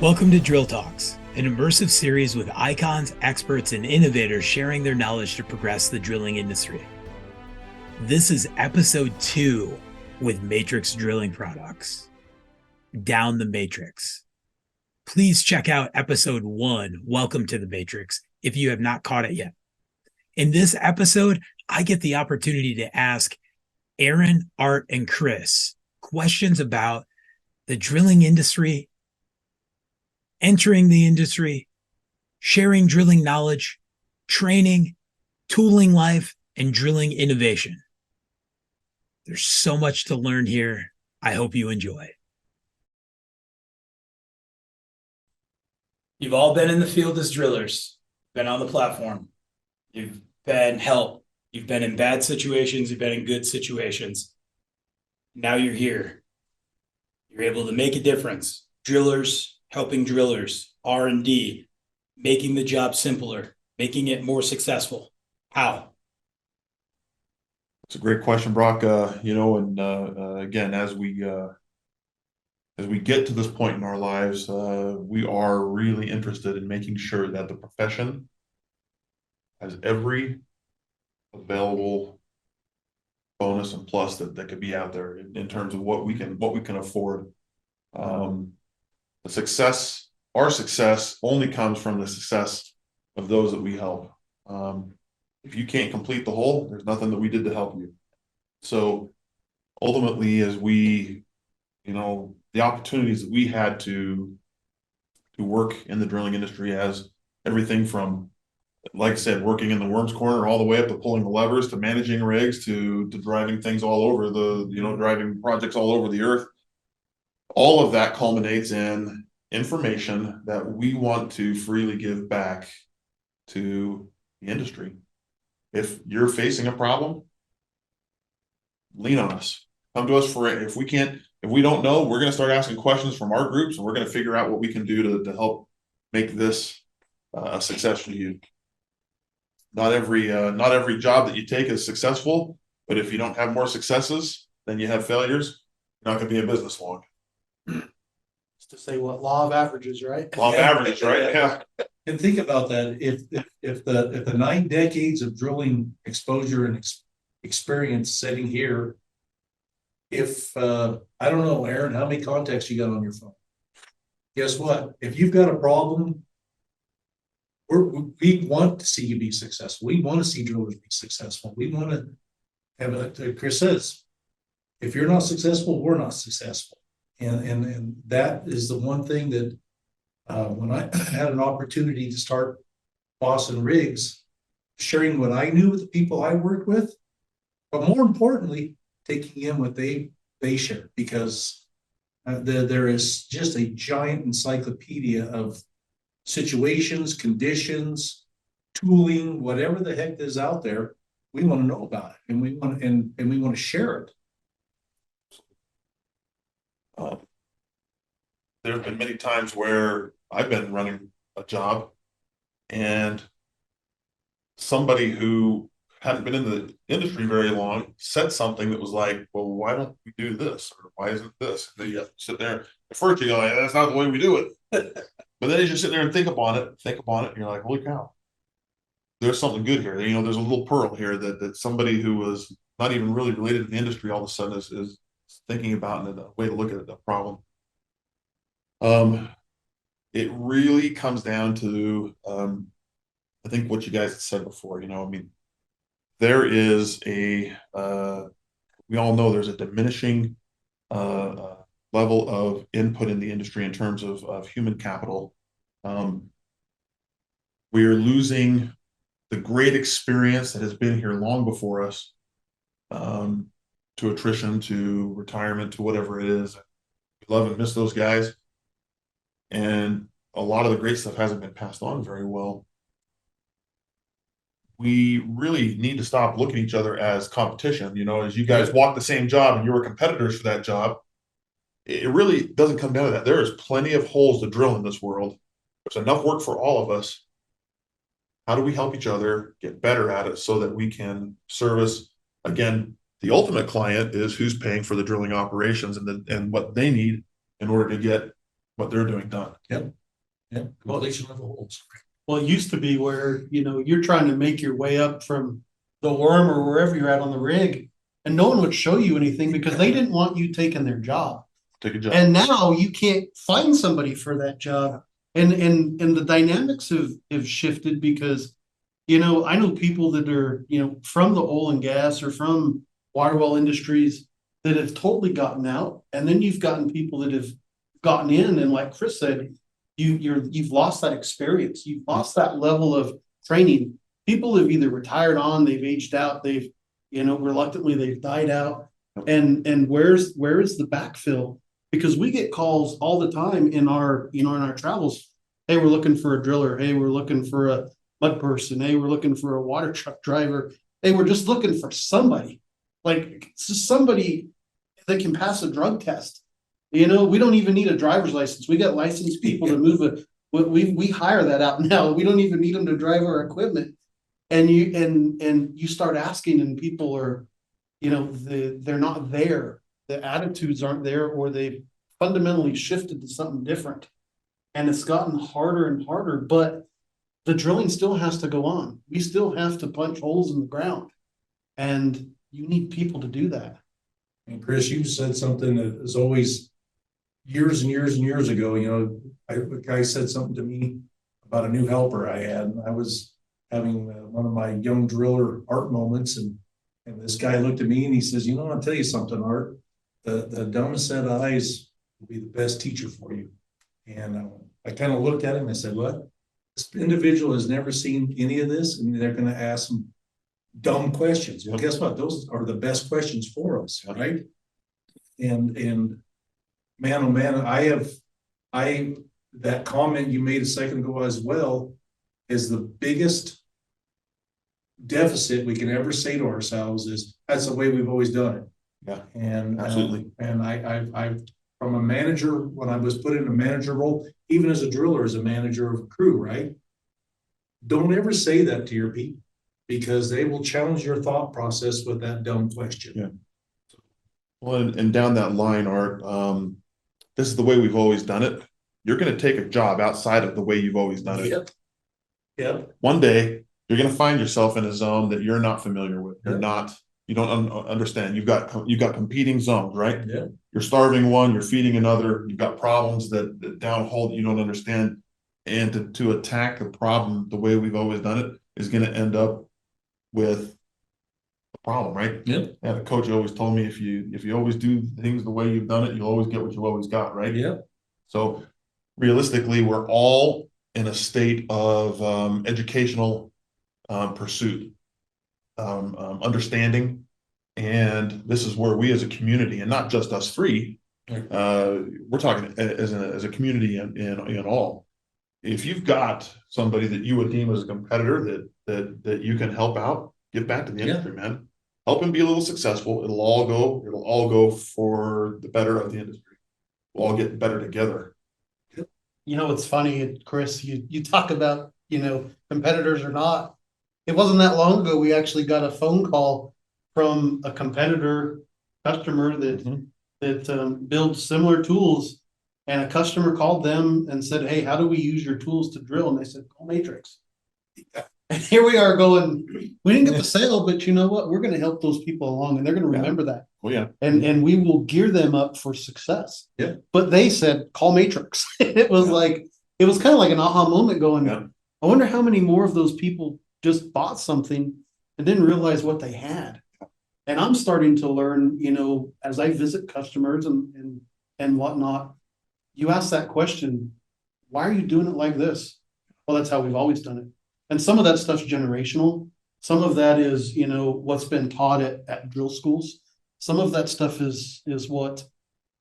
Welcome to Drill Talks, an immersive series with icons, experts, and innovators sharing their knowledge to progress the drilling industry. This is episode 2 with Matrix Drilling Products. Down the Matrix. Please check out episode 1, Welcome to the Matrix, if you have not caught it yet. In this episode, I get the opportunity to ask Aaron, Art, and Chris questions about the drilling industry, entering the industry, sharing drilling knowledge, training, tooling life, and drilling innovation. There's so much to learn here. I hope you enjoy. You've all been in the field as drillers, been on the platform. You've been helped. You've been in bad situations. You've been in good situations. Now you're here. You're able to make a difference. Drillers, helping drillers, R&D, making the job simpler, making it more successful. How? It's a great question, Brock. Again, as we get to this point in our lives, we are really interested in making sure that the profession has every available bonus and plus that could be out there in terms of what we can afford. Our success only comes from the success of those that we help. If you can't complete the whole, there's nothing that we did to help you. So ultimately, as we, the opportunities that we had to work in the drilling industry, as everything from, like I said, working in the worms corner all the way up to pulling the levers, to managing rigs, to driving things all over driving projects all over the earth. All of that culminates in information that we want to freely give back to the industry. If you're facing a problem, lean on us. Come to us for it. If we don't know, we're going to start asking questions from our groups, and we're going to figure out what we can do to help make this a success for you. Not every job that you take is successful, but if you don't have more successes than you have failures, you're not going to be in business long. To say what law of averages, right? Law of averages, right? Yeah. And think about that. If the 9 decades of drilling exposure and experience sitting here, if I don't know, Aaron, how many contacts you got on your phone? Guess what? If you've got a problem, we want to see you be successful. We want to see drillers be successful. We want to have Chris says, if you're not successful, we're not successful. And that is the one thing that when I had an opportunity to start bossing rigs, sharing what I knew with the people I worked with, but more importantly, taking in what they shared, because there is just a giant encyclopedia of situations, conditions, tooling, whatever the heck is out there. We want to know about it, and we want to share it. There have been many times where I've been running a job and somebody who hadn't been in the industry very long said something that was like, well, why don't we do this? Or why isn't this? And you have to sit there. At first you go, that's not the way we do it. But then as you sit there and think upon it, and you're like, holy cow, there's something good here. There's a little pearl here that somebody who was not even really related to the industry all of a sudden is thinking about, and a way to look at the problem. It really comes down to, I think what you guys had said before, there is we all know there's a diminishing level of input in the industry in terms of human capital. We are losing the great experience that has been here long before us, to attrition, to retirement, to whatever it is. We love and miss those guys. And a lot of the great stuff hasn't been passed on very well. We really need to stop looking at each other as competition. As you guys walk the same job and you were competitors for that job, it really doesn't come down to that. There is plenty of holes to drill in this world. There's enough work for all of us. How do we help each other get better at it so that we can service, again, the ultimate client is who's paying for the drilling operations and what they need in order to get what they're doing done. Yeah, well, at least you know the holes. Well, it used to be where, you're trying to make your way up from the worm or wherever you're at on the rig, and no one would show you anything because they didn't want you taking their job. Take a job. And now you can't find somebody for that job. And the dynamics have shifted because, I know people that are, from the oil and gas or from water well industries that have totally gotten out. And then you've gotten people that have gotten in, and like Chris said, you've lost that experience. You've lost that level of training. People have either retired on, they've aged out, they've, reluctantly they've died out. And where's the backfill? Because we get calls all the time in our travels. Hey, we're looking for a driller. Hey, we're looking for a mud person. Hey, we're looking for a water truck driver. Hey, we're just looking for somebody. Like, it's just somebody that can pass a drug test. We don't even need a driver's license. We got licensed people to move we hire that out now. We don't even need them to drive our equipment. And you start asking, and people are, they're not there. The attitudes aren't there, or they've fundamentally shifted to something different. And it's gotten harder and harder, but the drilling still has to go on. We still have to punch holes in the ground, and you need people to do that. And Chris, you said something that is always years and years and years ago. A guy said something to me about a new helper I had, and I was having one of my young driller art moments, and this guy looked at me and he says, I'll tell you something, Art. The dumbest set of eyes will be the best teacher for you. And I kind of looked at him and I said, what? This individual has never seen any of this, and they're going to ask some dumb questions. Well, guess what? Those are the best questions for us, right? And man, oh man, that comment you made a second ago as well is the biggest deficit we can ever say to ourselves is that's the way we've always done it. Yeah, and absolutely. And I from a manager, when I was put in a manager role, even as a driller, as a manager of a crew, right? Don't ever say that to your people, because they will challenge your thought process with that dumb question. Yeah. Well, and down that line, Art, this is the way we've always done it. You're going to take a job outside of the way you've always done it. Yep. One day you're going to find yourself in a zone that you're not familiar with. You don't understand. You've got competing zones, right? Yeah. You're starving one, you're feeding another. You've got problems that downhole that you don't understand. And to attack the problem the way we've always done it is going to end up with a problem, right? Yeah. Yeah. The coach always told me if you always do things the way you've done it, you'll always get what you always got, right? Yeah. So realistically, we're all in a state of educational pursuit, understanding, and this is where we as a community, and not just us three, we're talking as a community in all. If you've got somebody that you would deem as a competitor that you can help out, give back to the industry, man. Help him be a little successful. It'll all go for the better of the industry. We'll all get better together. It's funny, Chris, you talk about, competitors or not. It wasn't that long ago, we actually got a phone call from a competitor customer that builds similar tools. And a customer called them and said, hey, how do we use your tools to drill? And they said, call Matrix. And here we are going, we didn't get the sale, but you know what? We're going to help those people along, and they're going to remember that. Oh, yeah. And we will gear them up for success. Yeah. But they said, call Matrix. It was it was kind of like an aha moment going, I wonder how many more of those people just bought something and didn't realize what they had. And I'm starting to learn, as I visit customers and whatnot, you ask that question, why are you doing it like this? Well, that's how we've always done it. And some of that stuff's generational. Some of that is, what's been taught at drill schools. Some of that stuff is what,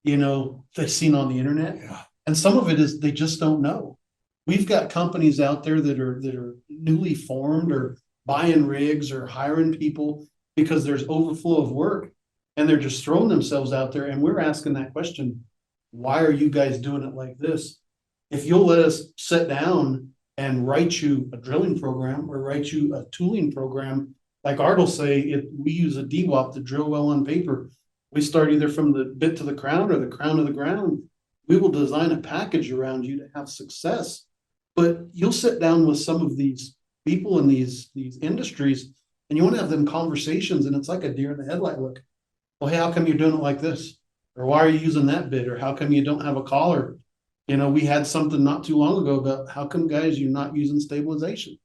they've seen on the internet. Yeah. And some of it is they just don't know. We've got companies out there that are newly formed or buying rigs or hiring people because there's overflow of work, and they're just throwing themselves out there. And we're asking that question, why are you guys doing it like this? If you'll let us sit down and write you a drilling program or write you a tooling program, like Art will say, if we use a DWAP to drill well on paper, we start either from the bit to the crown or the crown to the ground. We will design a package around you to have success. But you'll sit down with some of these people in these industries and you want to have them conversations, and it's like a deer in the headlight look. Well, hey, how come you're doing it like this? Or why are you using that bit? Or how come you don't have a collar? You know, we had something not too long ago about how come, guys, you're not using stabilization?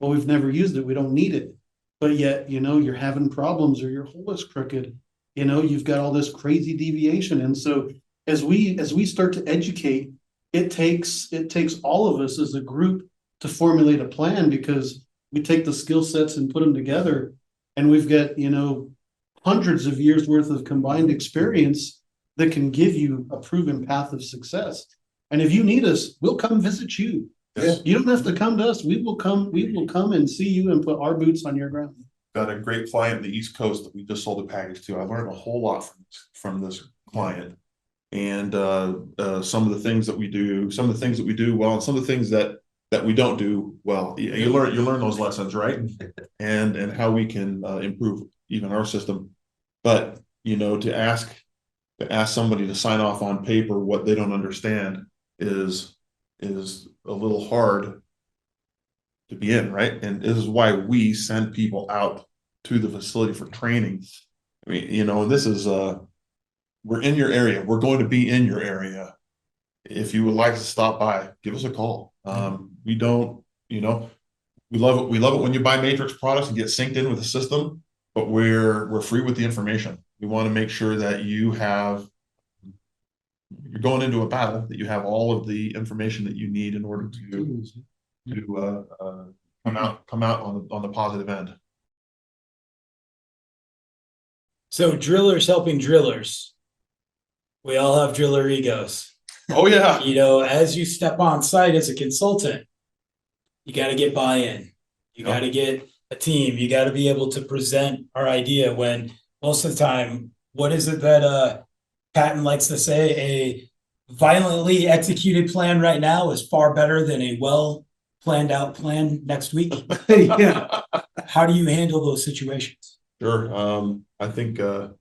Well, we've never used it. We don't need it. But yet, you know, you're having problems or your hole is crooked. You know, you've got all this crazy deviation. And so as we start to educate, it takes all of us as a group to formulate a plan, because we take the skill sets and put them together, and we've got, you know, hundreds of years worth of combined experience that can give you a proven path of success. And if you need us, we'll come visit you. Yes. You don't have to come to us. We will come and see you and put our boots on your ground. Got a great client in the East Coast that we just sold a package to. I learned a whole lot from this client. And some of the things that we do, well, and some of the things that we don't do well. You learn those lessons, right? And how we can improve even our system. But you know, to ask somebody to sign off on paper what they don't understand is a little hard to be in, right? And this is why we send people out to the facility for training. I mean, you know, this is we're in your area. We're going to be in your area. If you would like to stop by, give us a call. We don't, you know, we love it. We love it when you buy Matrix products and get synced in with the system, but we're free with the information. We want to make sure that you're going into a battle, that you have all of the information that you need in order to come out on the positive end. So drillers helping drillers. We all have driller egos. Oh yeah. You know, as you step on site as a consultant, you got to get buy-in. You got to get a team. You got to be able to present our idea, when most of the time, what is it that Patton likes to say? A violently executed plan right now is far better than a well planned out plan next week. Yeah. How do you handle those situations? Sure. I think that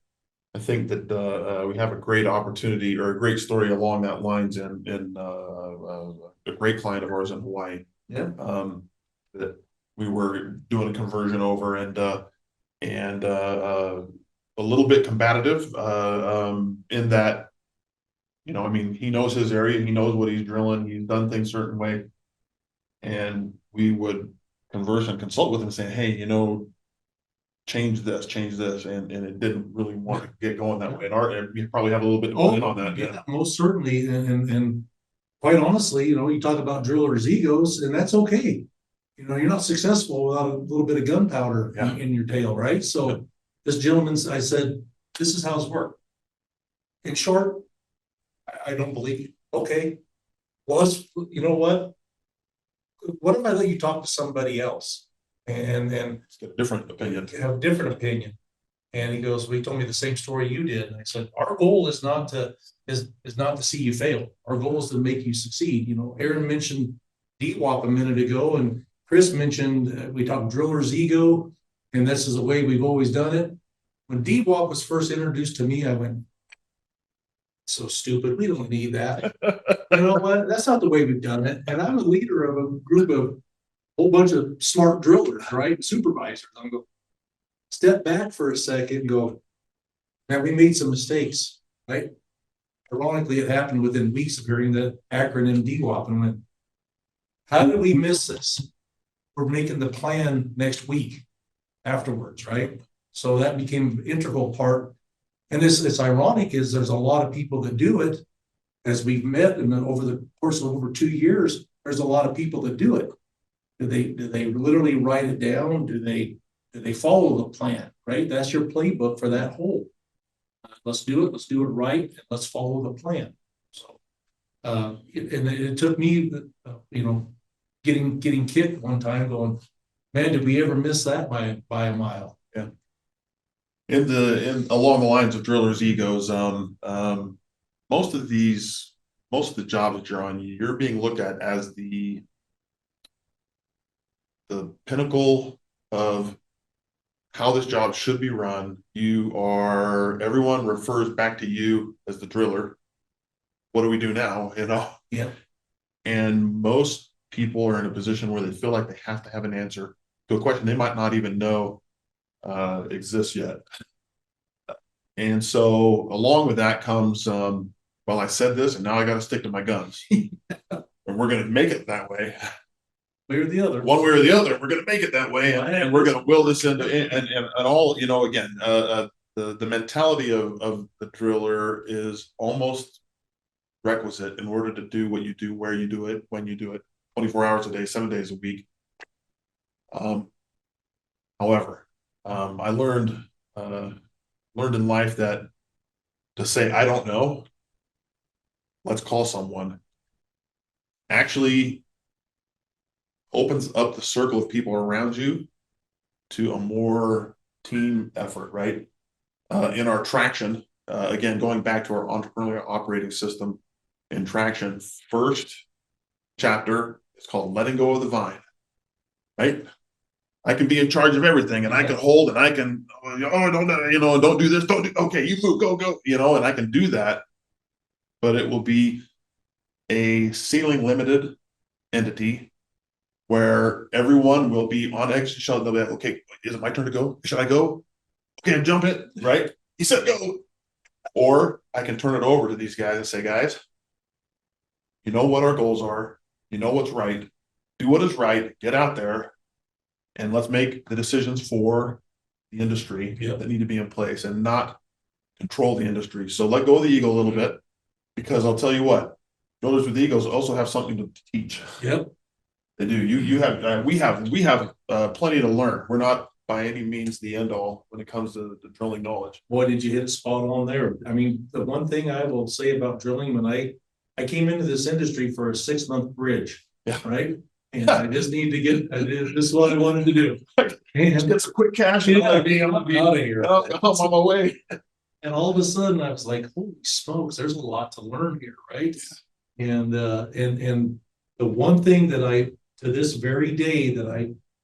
we have a great opportunity or a great story along that lines in a great client of ours in Hawaii. Yeah. That we were doing a conversion over and a little bit combative in that, you know, I mean, he knows his area, he knows what he's drilling, he's done things a certain way, and we would converse and consult with him saying, hey, you know, change this, and it didn't really want to get going that way. And we probably have a little bit to put in on that. Yeah, most certainly. And quite honestly, you know, you talk about drillers' egos, and that's okay. You know, you're not successful without a little bit of gunpowder in your tail, right? So this gentleman, I said, this is how it's worked. In short, I don't believe you. Okay. Well, you know what? What if I let you talk to somebody else? And get a different opinion. Have a different opinion. And he goes, well, he told me the same story you did. And I said, our goal is not to see you fail. Our goal is to make you succeed. You know, Aaron mentioned DWAP a minute ago, and Chris mentioned we talked driller's ego, and this is the way we've always done it. When DWAP was first introduced to me, I went, so stupid. We don't need that. You know what? That's not the way we've done it. And I'm a leader of a group of whole bunch of smart drillers, right? Supervisors. I'm going, step back for a second and go, man, we made some mistakes, right? Ironically, it happened within weeks of hearing the acronym DWAP, and went, how did we miss this? We're making the plan next week afterwards, right? So that became an integral part. And it's ironic is there's a lot of people that do it, as we've met, and then over the course of over 2 years, there's a lot of people that do it. Do they literally write it down? Do they follow the plan, right? That's your playbook for that hole. Let's do it. Let's do it right. And let's follow the plan. So, and it took me, you know, getting kicked one time going, man, did we ever miss that by a mile? Yeah. Along the lines of drillers' egos, most of the jobs that you're on, you're being looked at as the pinnacle of how this job should be run. Everyone refers back to you as the driller. what do we do now? Yeah. And most people are in a position where they feel like they have to have an answer to a question they might not even know exists yet. And so along with that comes, well, I said this and now I got to stick to my guns. And we're going to make it that way. Way or the other. One way or the other, we're going to make it that way. And we're going to will this into, and all, again, the mentality of the driller is almost requisite in order to do what you do, where you do it, when you do it, 24 hours a day, 7 days a week. However, I learned in life that to say, I don't know, let's call someone, actually opens up the circle of people around you to a more team effort, right? In our traction, again, going back to our entrepreneurial operating system in traction, first chapter is called letting go of the vine, right? I can be in charge of everything and I can hold and I can, don't do this, don't do, okay, you move, go, and I can do that, but it will be a ceiling limited entity where everyone will be on eggshells. They'll be like, okay, is it my turn to go? Should I go? Okay, I'm jumping, right? He said go. Or I can turn it over to these guys and say, guys, you know what our goals are. You know what's right. Do what is right. Get out there. And let's make the decisions for the industry that need to be in place and not control the industry. So let go of the ego a little bit, because I'll tell you what, builders with egos also have something to teach. Yep. They do. We have plenty to learn. We're not by any means the end all when it comes to the drilling knowledge. Boy, did you hit a spot on there. I mean, the one thing I will say about drilling, when I came into this industry for a 6-month bridge, right? And I just need to get, this is what I wanted to do. Just get some quick cash and I'll be out of here. I'm on my way. And all of a sudden I was like, holy smokes, there's a lot to learn here, right? And the one thing that to this very day that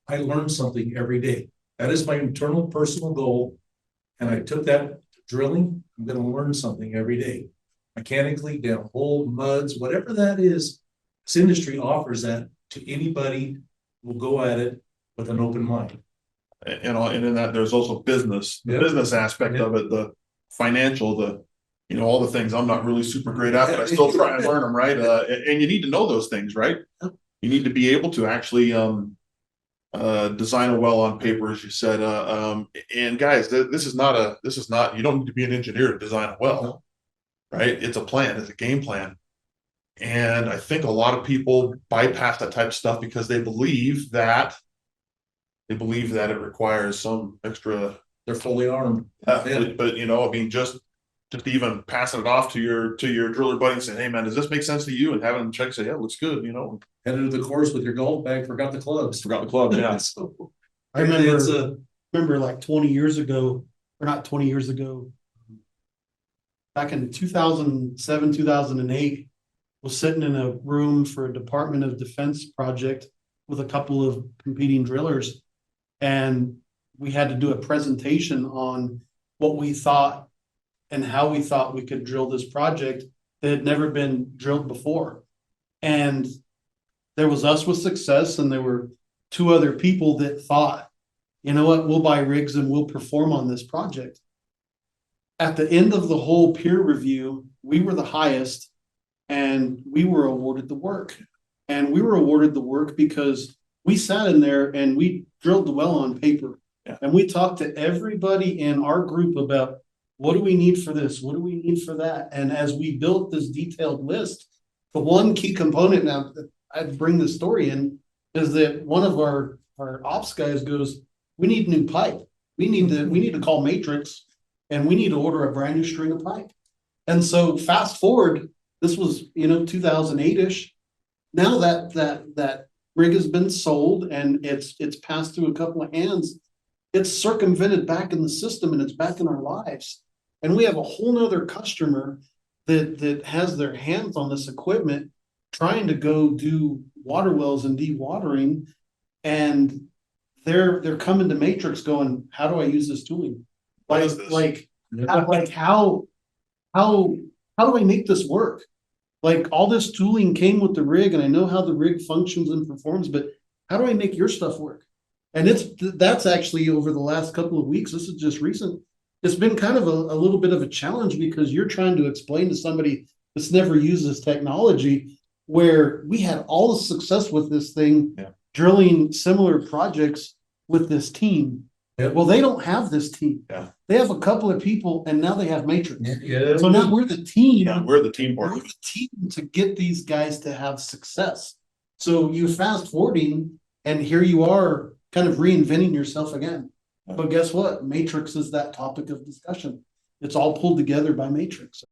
I learned something every day. That is my internal personal goal. And I took that to drilling. I'm going to learn something every day. Mechanically, down hole, muds, whatever that is, this industry offers that to anybody who will go at it with an open mind. And in that there's also business, the business aspect of it, the financial, all the things I'm not really super great at, but I still try and learn them, right? And you need to know those things, right? You need to be able to actually design a well on paper, as you said. And guys, this is not, you don't need to be an engineer to design a well, right? It's a plan, it's a game plan. And I think a lot of people bypass that type of stuff because they believe that it requires some extra. They're fully armed. But I mean, just even passing it off to your driller buddy and saying, hey man, does this make sense to you? And having them check, say, yeah, looks good, Headed to the course with your golf bag, forgot the clubs. Yeah. So, I remember like 20 years ago, or not 20 years ago, back in 2007, 2008, was sitting in a room for a Department of Defense project with a couple of competing drillers. And we had to do a presentation on what we thought and how we thought we could drill this project that had never been drilled before. And there was us with success, and there were 2 other people that thought, you know what, we'll buy rigs and we'll perform on this project. At the end of the whole peer review, we were the highest, and we were awarded the work. And we were awarded the work because we sat in there and we drilled the well on paper. Yeah. And we talked to everybody in our group about, what do we need for this? What do we need for that? And as we built this detailed list, the one key component, now that I'd bring the story in, is that one of our ops guys goes, we need new pipe. We need to call Matrix, and we need to order a brand new string of pipe. And so fast forward, this was 2008-ish. Now that rig has been sold and it's passed through a couple of hands, it's circumvented back in the system and it's back in our lives. And we have a whole nother customer that has their hands on this equipment, trying to go do water wells and dewatering, and they're coming to Matrix going, how do I use this tooling? How do I make this work? Like all this tooling came with the rig, and I know how the rig functions and performs, but how do I make your stuff work? And that's actually over the last couple of weeks. This is just recent. It's been kind of a little bit of a challenge because you're trying to explain to somebody that's never used this technology, where we had all the success with this thing, drilling similar projects with this team. Yep. Well, they don't have this team. Yeah. They have a couple of people, and now they have Matrix. Yeah. So now we're the team. Yeah, we're the team We're partner. the team to get these guys to have success. So you fast forwarding, and here you are kind of reinventing yourself again. But guess what? Matrix is that topic of discussion. It's all pulled together by Matrix.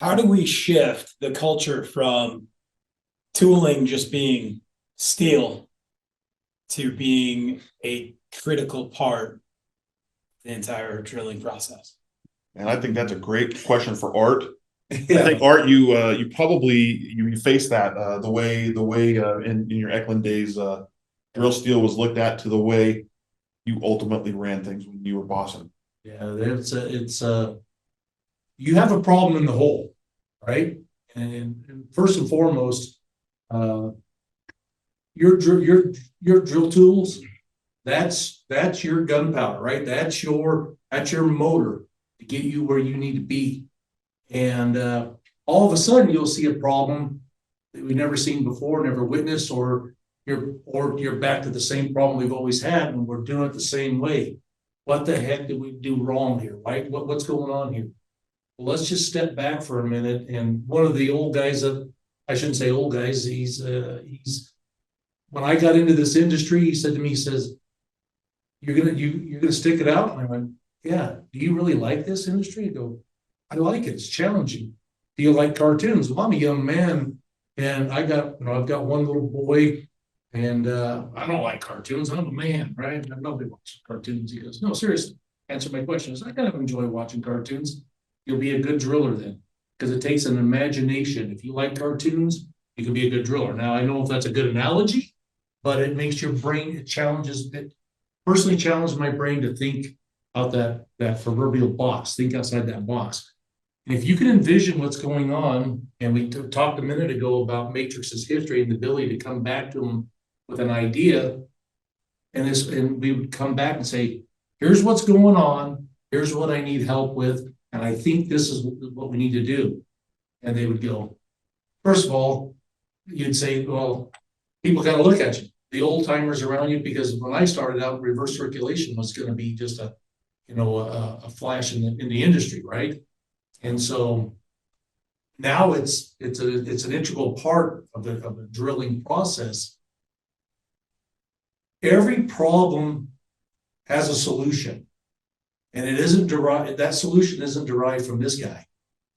How do we shift the culture from tooling just being steel to being a critical part of the entire drilling process? And I think that's a great question for Art. Yeah. I think Art, you probably you faced that the way in your Eklund days drill steel was looked at to the way you ultimately ran things when you were bossing. Yeah, you have a problem in the hole, right? And first and foremost, your drill tools, that's your gunpowder, right? That's your motor to get you where you need to be. And all of a sudden you'll see a problem that we've never seen before, never witnessed, or you're back to the same problem we've always had, and we're doing it the same way. What the heck did we do wrong here, right? What's going on here? Well, let's just step back for a minute. And one of the old guys, I shouldn't say old guys, he's when I got into this industry, he said to me, he says, you're gonna stick it out? And I went, yeah. Do you really like this industry? I go, I like it. It's challenging. Do you like cartoons? Well, I'm a young man, and I've got one little boy, and I don't like cartoons. I'm a man, right? Nobody watches cartoons. He goes, no, seriously, answer my question. I kind of enjoy watching cartoons. You'll be a good driller then, because it takes an imagination. If you like cartoons, you can be a good driller. Now, I don't know if that's a good analogy, but it makes your brain, it personally challenges my brain to think out that proverbial box, think outside that box. And if you can envision what's going on, and we talked a minute ago about Matrix's history and the ability to come back to them with an idea, and we would come back and say, here's what's going on, here's what I need help with, and I think this is what we need to do. And they would go, first of all, you'd say, well, people got to look at you, the old timers around you, because when I started out, reverse circulation was going to be just a flash in the industry, right? And so now it's an integral part of the drilling process. Every problem has a solution, and it isn't derived. That solution isn't derived from this guy.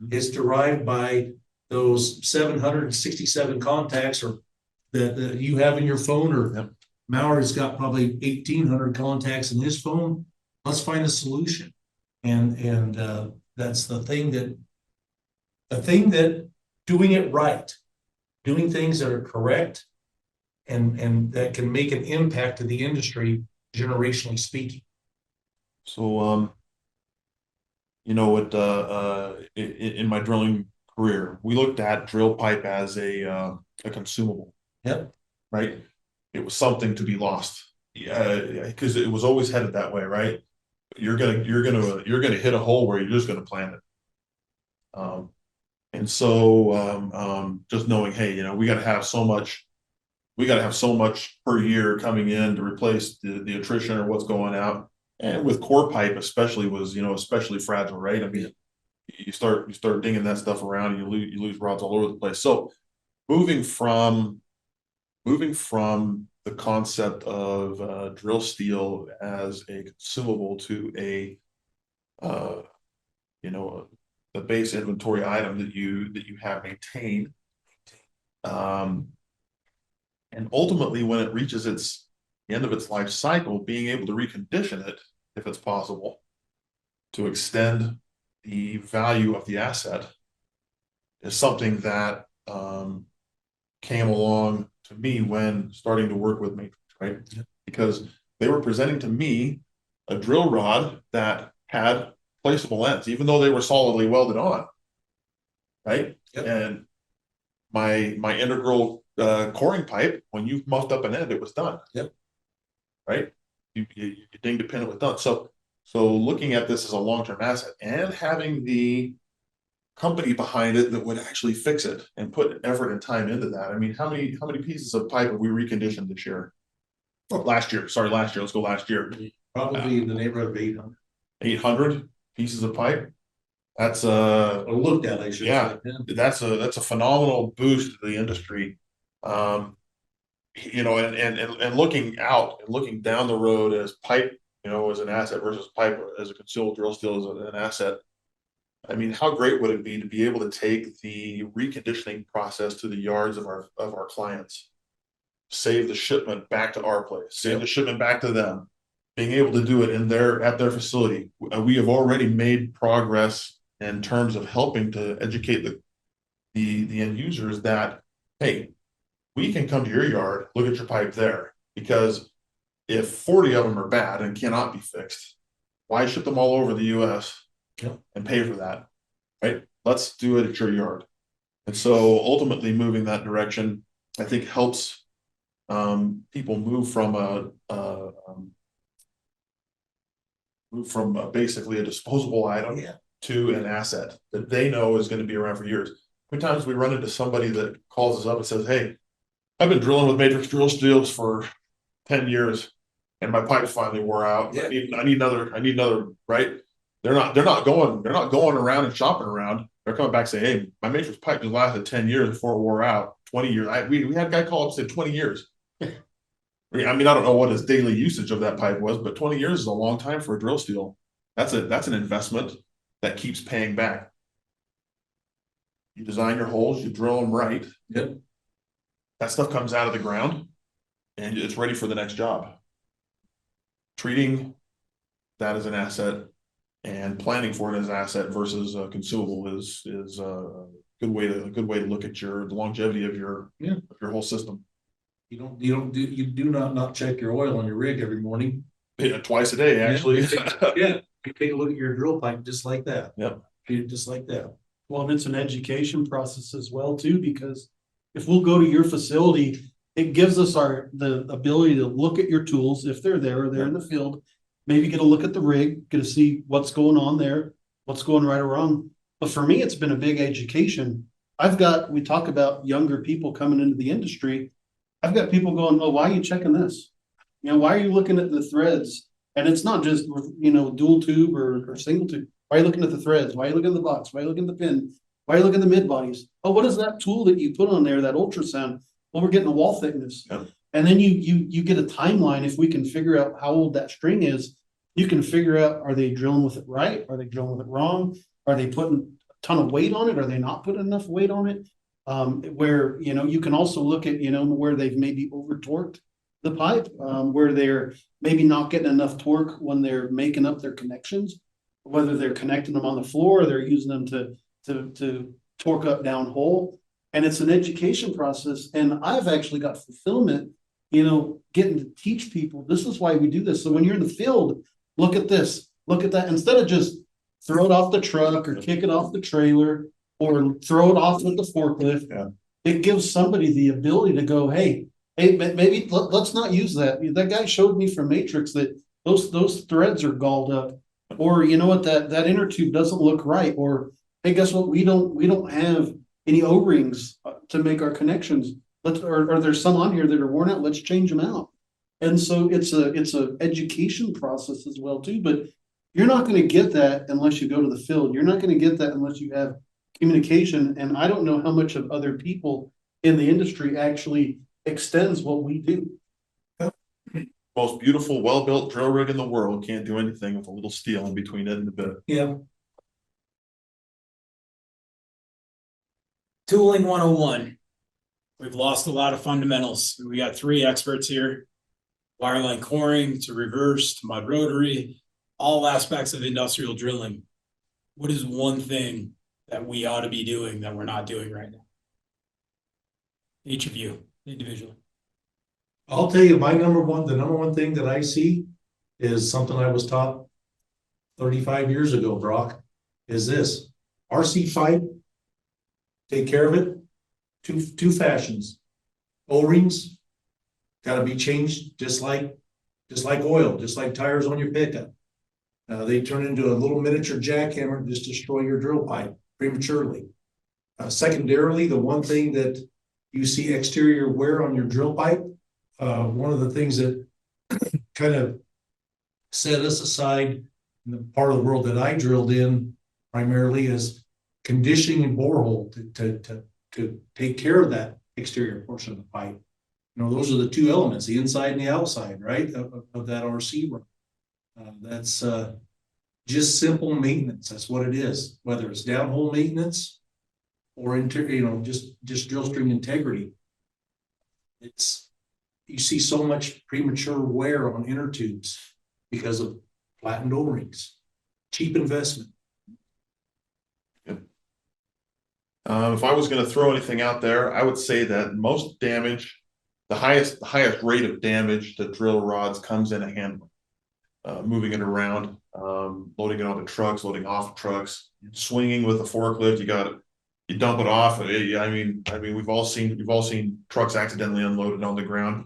It's derived by those 767 contacts, or that you have in your phone, or Maury's got probably 1,800 contacts in his phone. Let's find a solution, and that's the thing that doing it right, doing things that are correct, and that can make an impact to the industry, generationally speaking. So, in my drilling career, we looked at drill pipe as a consumable. Yep. Right. It was something to be lost. Because it was always headed that way, right? You're gonna hit a hole where you're just gonna plant it. And so just knowing, hey, we got to have so much per year coming in to replace the attrition or what's going out. And with core pipe especially was, especially fragile, right? I mean, you start dinging that stuff around and you lose rods all over the place. So moving from the concept of drill steel as a consumable to a base inventory item that you have maintained, and ultimately when it reaches the end of its life cycle, being able to recondition it if it's possible to extend the value of the asset is something that came along to me when starting to work with Matrix, right? Because they were presenting to me a drill rod that had placeable ends, even though they were solidly welded on. right? Yep. And my integral coring pipe, when you muffed up an end, it was done. Yep. Right? You dinged a pin, it was done. So looking at this as a long-term asset and having the company behind it that would actually fix it and put effort and time into that. I mean, how many pieces of pipe have we reconditioned this year? Oh, last year. Sorry, last year. Let's go last year. Probably in the neighborhood of 800. 800 pieces of pipe. That's Or looked at, I should yeah, say. that's a phenomenal boost to the industry. You know, and looking out and looking down the road as pipe, you know, as an asset versus pipe as a concealed drill steel as an asset. I mean, how great would it be to be able to take the reconditioning process to the yards of our clients, save the shipment back to our place, save the shipment back to them, being able to do it at their facility. We have already made progress in terms of helping to educate the end users that, hey, we can come to your yard, look at your pipe there, because if 40 of them are bad and cannot be fixed, why ship them all over the US and pay for that, right? Let's do it at your yard. And so ultimately moving that direction, I think helps people move from basically a disposable item to an asset that they know is going to be around for years. How many times we run into somebody that calls us up and says, hey, I've been drilling with Matrix drill steels for 10 years and my pipes finally wore out. Yeah. I need another, right? They're not going around and shopping around. They're coming back saying, hey, my Matrix pipe just lasted 10 years before it wore out. 20 years. We had a guy call up and said 20 years. I mean, I don't know what his daily usage of that pipe was, but 20 years is a long time for a drill steel. That's an investment that keeps paying back. You design your holes, you drill them right. Yep. That stuff comes out of the ground and it's ready for the next job. Treating that as an asset and planning for it as an asset versus a consumable is a good way to look at the longevity of your whole system. You do not check your oil on your rig every morning. Yeah, twice a day, actually. Yeah, you take a look at your drill pipe just like that. Yep. Just like that. Well, and it's an education process as well too, because if we'll go to your facility, it gives us the ability to look at your tools if they're there or they're in the field, maybe get a look at the rig, get to see what's going on there, what's going right or wrong. But for me, it's been a big education. We talk about younger people coming into the industry. I've got people going, oh, why are you checking this? You know, why are you looking at the threads? And it's not just, you know, dual tube or single tube. Why are you looking at the threads? Why are you looking at the box? Why are you looking at the pin? Why are you looking at the mid bodies? Oh, what is that tool that you put on there, that ultrasound? Well, we're getting a wall thickness. Yep. And then you get a timeline. If we can figure out how old that string is, you can figure out, are they drilling with it right? Are they drilling with it wrong? Are they putting a ton of weight on it? Are they not putting enough weight on it? Where, you know, you can also look at, you know, where they've maybe over torqued the pipe, where they're maybe not getting enough torque when they're making up their connections, whether they're connecting them on the floor or they're using them to torque up down hole. And it's an education process. And I've actually got fulfillment, you know, getting to teach people, this is why we do this. So when you're in the field, look at this, look at that, instead of just throw it off the truck or kick it off the trailer or throw it off with the forklift. Yeah. It gives somebody the ability to go, hey, maybe let's not use that. That guy showed me from Matrix that those threads are galled up, or you know what, that inner tube doesn't look right, or hey, guess what? We don't have any O-rings to make our connections. Or there's some on here that are worn out. Let's change them out. And so it's a education process as well too. But you're not going to get that unless you go to the field. You're not going to get that unless you have communication. And I don't know how much of other people in the industry actually extends what we do. Most beautiful, well-built drill rig in the world can't do anything with a little steel in between it and the bit. Yeah. Tooling 101. We've lost a lot of fundamentals. We got 3 experts here. Wireline coring to reverse to mud rotary, all aspects of industrial drilling. What is one thing that we ought to be doing that we're not doing right now? Each of you individually. I'll tell you, the number one thing that I see is something I was taught 35 years ago, Brock, is this. RC pipe take care of it. Two fashions. O-rings gotta be changed just like oil, just like tires on your pickup. They turn into a little miniature jackhammer and just destroy your drill pipe prematurely. Secondarily, the one thing that you see exterior wear on your drill pipe, one of the things that kind of set us aside in the part of the world that I drilled in primarily is conditioning and borehole to take care of that exterior portion of the pipe. You know, those are the two elements, the inside and the outside, right, of that RC run. That's just simple maintenance. That's what it is, whether it's downhole maintenance or just drill string integrity. You see so much premature wear on inner tubes because of flattened O-rings. Cheap investment. If I was going to throw anything out there, I would say that most damage, the highest rate of damage to drill rods comes in a handling, moving it around, loading it onto trucks, loading off trucks, swinging with a forklift. You dump it off. I mean, we've all seen trucks accidentally unloaded on the ground.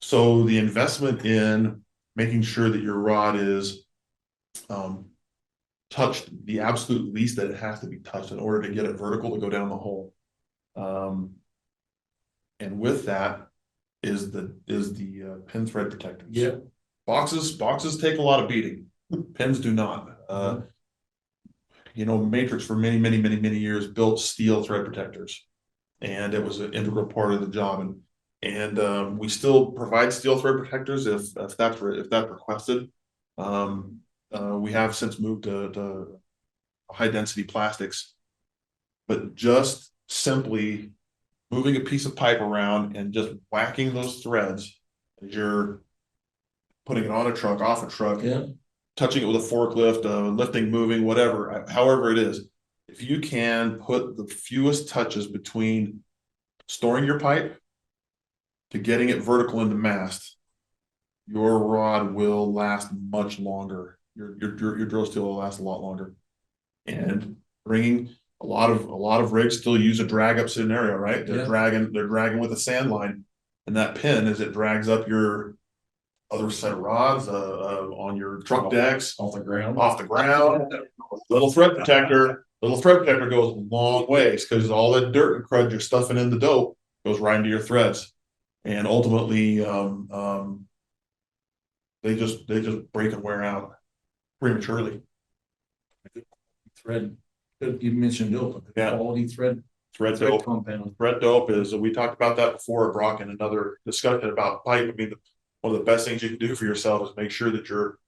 So the investment in making sure that your rod is touched the absolute least that it has to be touched in order to get it vertical to go down the hole. And with that is the pin thread protectors. Yeah. Boxes take a lot of beating. Pins do not. You know, Matrix for many years built steel thread protectors, and it was an integral part of the job. And we still provide steel thread protectors if that's requested. We have since moved to high density plastics, but just simply moving a piece of pipe around and just whacking those threads as you're putting it on a truck, off a truck, Yeah. touching it with a forklift, lifting, moving, whatever, however it is. If you can put the fewest touches between storing your pipe to getting it vertical into mast, your rod will last much longer. Your drill steel will last a lot longer. And bringing a lot of rigs still use a drag up scenario, right? They're dragging with a sand line, and that pin, as it drags up your other set of rods on your truck decks Off the ground. Little thread protector goes a long ways, because all that dirt and crud you're stuffing in the dope goes right into your threads, and ultimately they just break and wear out prematurely. Thread. You mentioned dope. Yeah. Quality thread. Thread dope compound. Thread dope is, we talked about that before, Brock, in another discussion about pipe. I mean, one of the best things you can do for yourself is make sure that your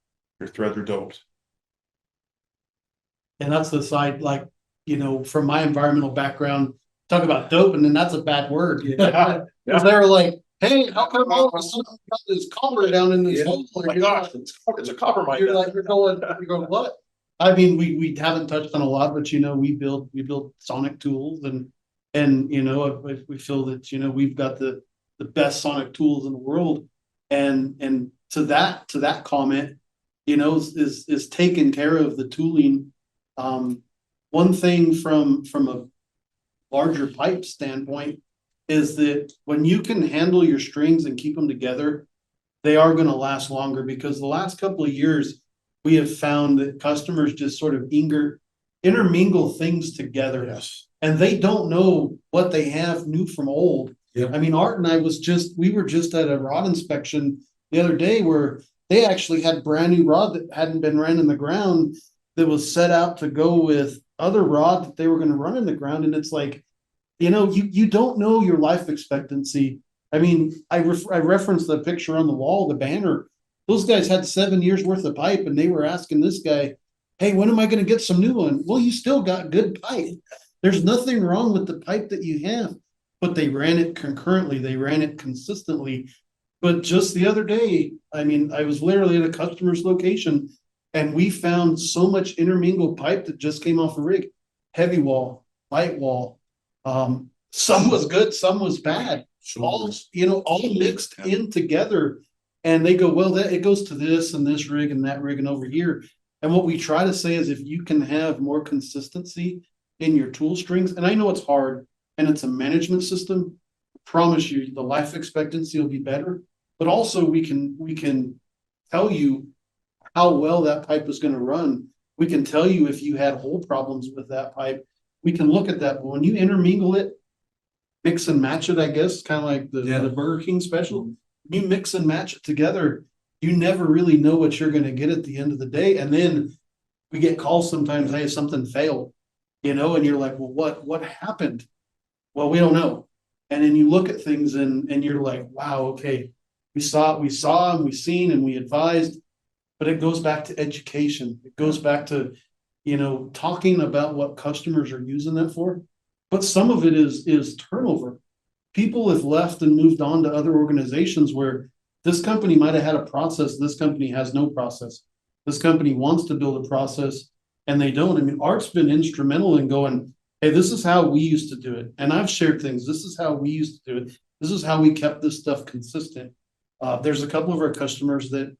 threads are doped. And that's the side, like, you know, from my environmental background, talk about dope, and then that's a bad word. Yeah. Because they were like, hey, how come all of a sudden we got this copper down in this hole? Oh my gosh, it's a copper mine. You're like, you're going, what? I mean, we haven't touched on a lot, but you know, we build sonic tools, and you know, we feel that, you know, we've got the best sonic tools in the world, and to that comment, you know, is taking care of the tooling. One thing from a larger pipe standpoint is that when you can handle your strings and keep them together, they are going to last longer, because the last couple of years we have found that customers just sort of intermingle things together. Yes. And they don't know what they have new from old. Yeah. I mean, Art and I we were just at a rod inspection the other day where they actually had brand new rod that hadn't been ran in the ground that was set out to go with other rod that they were going to run in the ground. And it's like, you know, you don't know your life expectancy. I mean, I referenced the picture on the wall, the banner. Those guys had 7 years worth of pipe, and they were asking this guy, hey, when am I going to get some new one? Well, you still got good pipe. There's nothing wrong with the pipe that you have, but they ran it concurrently. They ran it consistently. But just the other day, I mean, I was literally at a customer's location, and we found so much intermingled pipe that just came off a rig. Heavy wall, light wall. Some was good, some was bad. All mixed in together. And they go, well, it goes to this and this rig and that rig and over here. And what we try to say is, if you can have more consistency in your tool strings. And I know it's hard and it's a management system. I promise you the life expectancy will be better, but also we can tell you how well that pipe is going to run. We can tell you if you had hole problems with that pipe. We can look at that. But when you intermingle it, mix and match it, I guess, kind of like the Burger King special. You mix and match it together, you never really know what you're going to get at the end of the day. And then we get calls sometimes, hey, something failed, and you're like, well, what happened? Well, we don't know. And then you look at things and you're like, wow, okay, we saw and we seen and we advised, but it goes back to education. It goes back to, talking about what customers are using that for. But some of it is turnover. People have left and moved on to other organizations where this company might have had a process. This company has no process. This company wants to build a process and they don't. I mean, Art's been instrumental in going, hey, this is how we used to do it. And I've shared things. This is how we used to do it. This is how we kept this stuff consistent. There's a couple of our customers that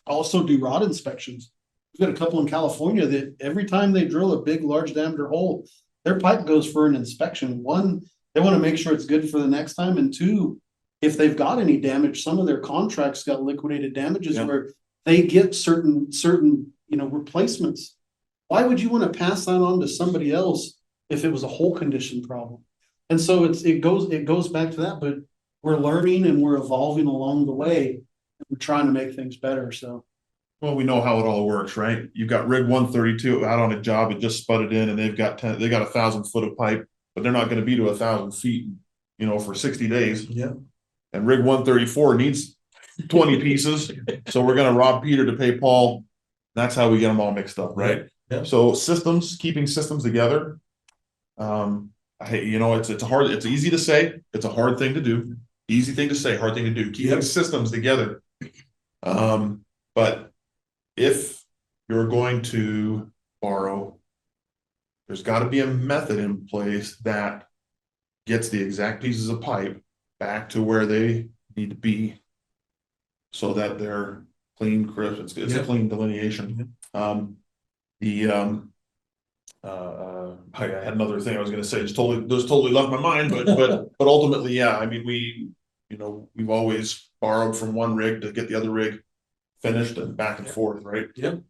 also do rod inspections. We've got a couple in California that every time they drill a big, large diameter hole, their pipe goes for an inspection. One, they want to make sure it's good for the next time. And two, if they've got any damage, some of their contracts got liquidated damages where they get certain replacements. Why would you want to pass that on to somebody else if it was a hole condition problem? And so it goes back to that, but we're learning and we're evolving along the way. And we're trying to make things better. So, well, we know how it all works, right? You've got rig 132 out on a job, it just spudded in, and they got 1,000 foot of pipe, but they're not going to be to 1,000 feet, for 60 days. Yeah. And rig 134 needs 20 pieces, so we're going to rob Peter to pay Paul. That's how we get them all mixed up, right? Yeah. So keeping systems together. It's easy to say, it's a hard thing to do. Easy thing to say, hard thing to do. Keeping systems together. But if you're going to borrow, there's got to be a method in place that gets the exact pieces of pipe back to where they need to be so that they're clean, crisp. It's a clean delineation. I had another thing I was going to say, just totally left my mind, but ultimately, yeah, I mean, we've always borrowed from one rig to get the other rig finished and back and forth, right? Yep.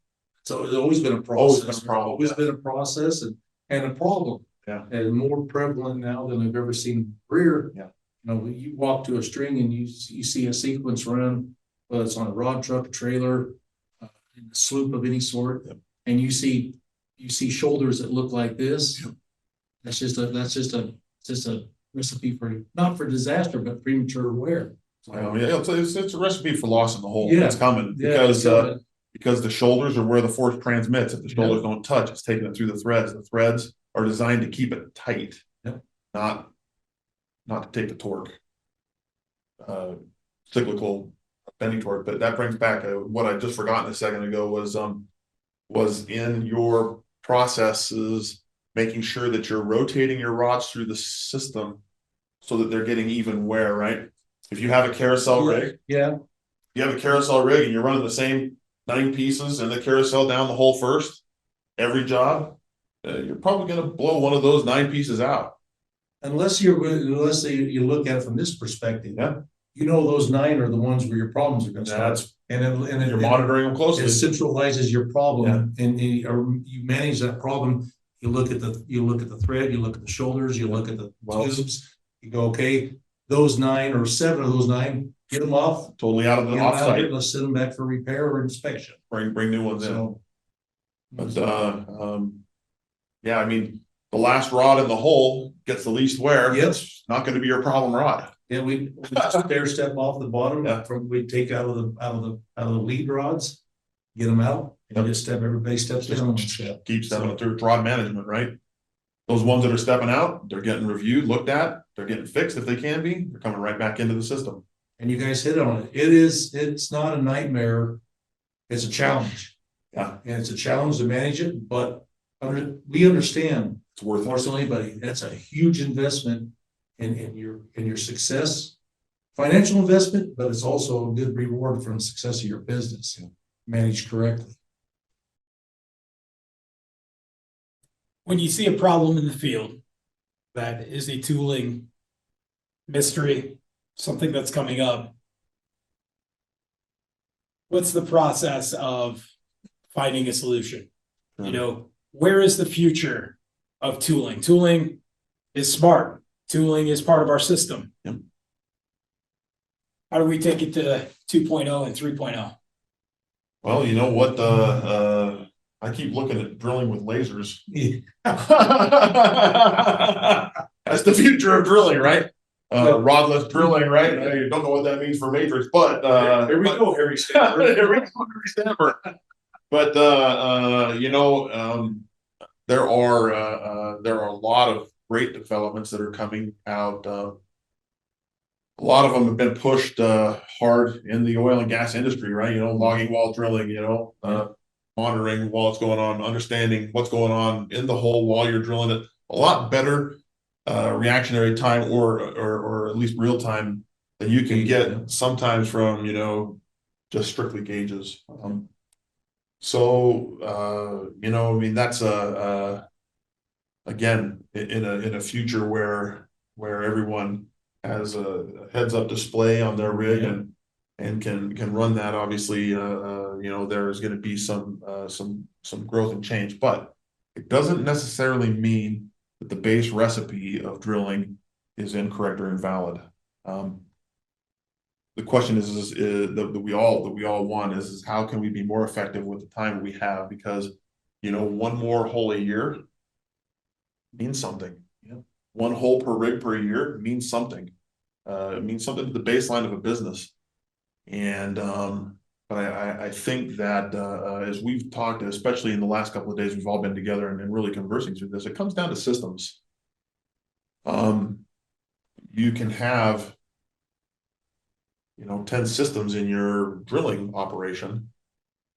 So it's always been a process. Always been a process and a problem. Yeah. And more prevalent now than I've ever seen in my career. Yeah. You walk to a string and you see a sequence run, whether it's on a rod truck, a trailer, a sloop of any sort, and you see shoulders that look like this. Yep. That's just a recipe for not for disaster, but premature wear. It's a recipe for loss in the hole. It's coming because the shoulders are where the force transmits. If the shoulders don't touch, it's taking it through the threads. The threads are designed to keep it tight, not to take the torque, cyclical bending torque. But that brings back what I just forgotten a second ago was in your processes making sure that you're rotating your rods through the system so that they're getting even wear, right? If you have a carousel rig, and you're running the same 9 pieces and the carousel down the hole first, every job, you're probably going to blow one of those 9 pieces out. Unless you look at it from this perspective, those 9 are the ones where your problems are going to start. And then you're monitoring them closely. It centralizes your problem, and you manage that problem. You look at the thread, you look at the shoulders, you look at the tubes. You go, okay, those 9 or 7 of those 9, get them off. Totally out of the offsite. Let's send them back for repair or inspection. Bring new ones in. But I mean, the last rod in the hole gets the least wear. It's not going to be your problem rod. Yeah, we stair step off the bottom. We take out of the lead rods, get them out, and just everybody steps down one step. Keep stepping through rod management, right? Those ones that are stepping out, they're getting reviewed, looked at, they're getting fixed if they can be. They're coming right back into the system. And you guys hit on it. It's not a nightmare. It's a challenge. Yeah, and it's a challenge to manage it, but we understand it's worth it. More than anybody. That's a huge investment in your success, financial investment, but it's also a good reward from the success of your business managed correctly. When you see a problem in the field that is a tooling mystery, something that's coming up, what's the process of finding a solution? You know, where is the future of tooling? Tooling is smart. Tooling is part of our system. Yep. How do we take it to 2.0 and 3.0? Well, you know what, I keep looking at drilling with lasers. That's the future of drilling, right? Rodless drilling, right? I don't know what that means for Matrix, but Here we go, Harry Stanford. Here we go, Harry Stanford. But there are a lot of great developments that are coming out. A lot of them have been pushed hard in the oil and gas industry, right? You know, logging while drilling, monitoring while it's going on, understanding what's going on in the hole while you're drilling it. A lot better reactionary time or at least real time than you can get sometimes from, just strictly gauges. That's again, in a future where everyone has a heads-up display on their rig and can run that. Obviously, there's going to be some growth and change, but it doesn't necessarily mean that the base recipe of drilling is incorrect or invalid. The question is that we all want is how can we be more effective with the time we have? Because one more hole a year means something. Yeah. One hole per rig per year means something. It means something to the baseline of a business. And but I think that as we've talked, especially in the last couple of days, we've all been together and really conversing through this. It comes down to systems. You can have 10 systems in your drilling operation,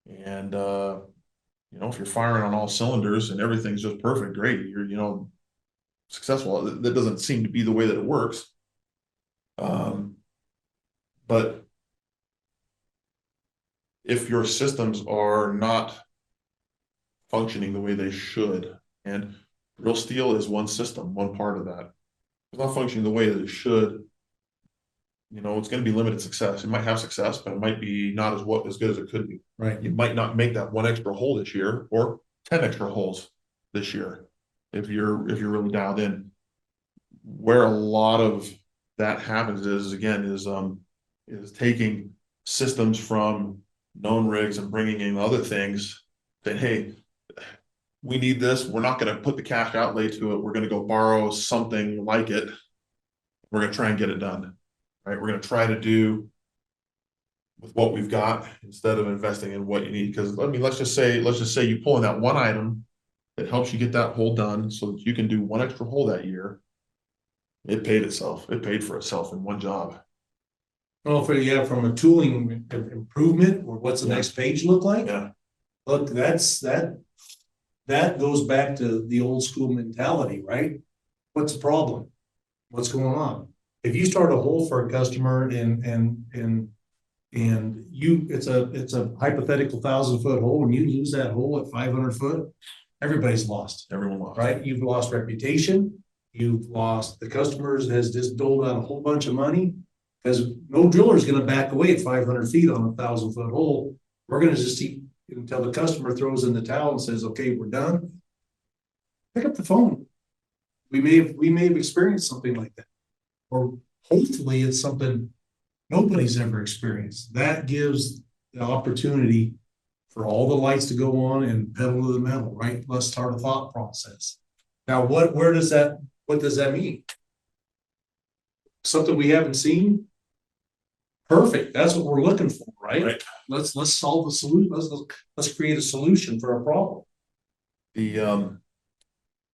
and if you're firing on all cylinders and everything's just perfect, great, you're successful. That doesn't seem to be the way that it works. But if your systems are not functioning the way they should, and drill steel is one system, one part of that, it's not functioning the way that it should, it's going to be limited success. It might have success, but it might be not as good as it could be. Right. You might not make that one extra hole this year or 10 extra holes this year if you're really dialed in. Where a lot of that happens is taking systems from known rigs and bringing in other things, saying, hey, we need this. We're not going to put the cash outlay to it. We're going to go borrow something like it. We're going to try and get it done. Right? We're going to try to do with what we've got instead of investing in what you need. Because let's just say you pull in that one item that helps you get that hole done so that you can do one extra hole that year. It paid itself. It paid for itself in one job. Well, from a tooling improvement, or what's the next page look like? Yeah. Look, that goes back to the old school mentality, right? What's the problem? What's going on? If you start a hole for a customer and it's a hypothetical 1,000-foot hole and you lose that hole at 500 foot, everybody's lost. Everyone lost. Right? You've lost reputation. You've lost the customers has just doled out a whole bunch of money because no driller is going to back away at 500 feet on a 1,000-foot hole. We're going to just see until the customer throws in the towel and says, okay, we're done. Pick up the phone. We may have experienced something like that. Or hopefully it's something nobody's ever experienced. That gives the opportunity for all the lights to go on and pedal to the metal, right? Let's start a thought process. Now, what does that mean? Something we haven't seen? Perfect. That's what we're looking for, right? Let's solve the solution. Let's create a solution for a problem. The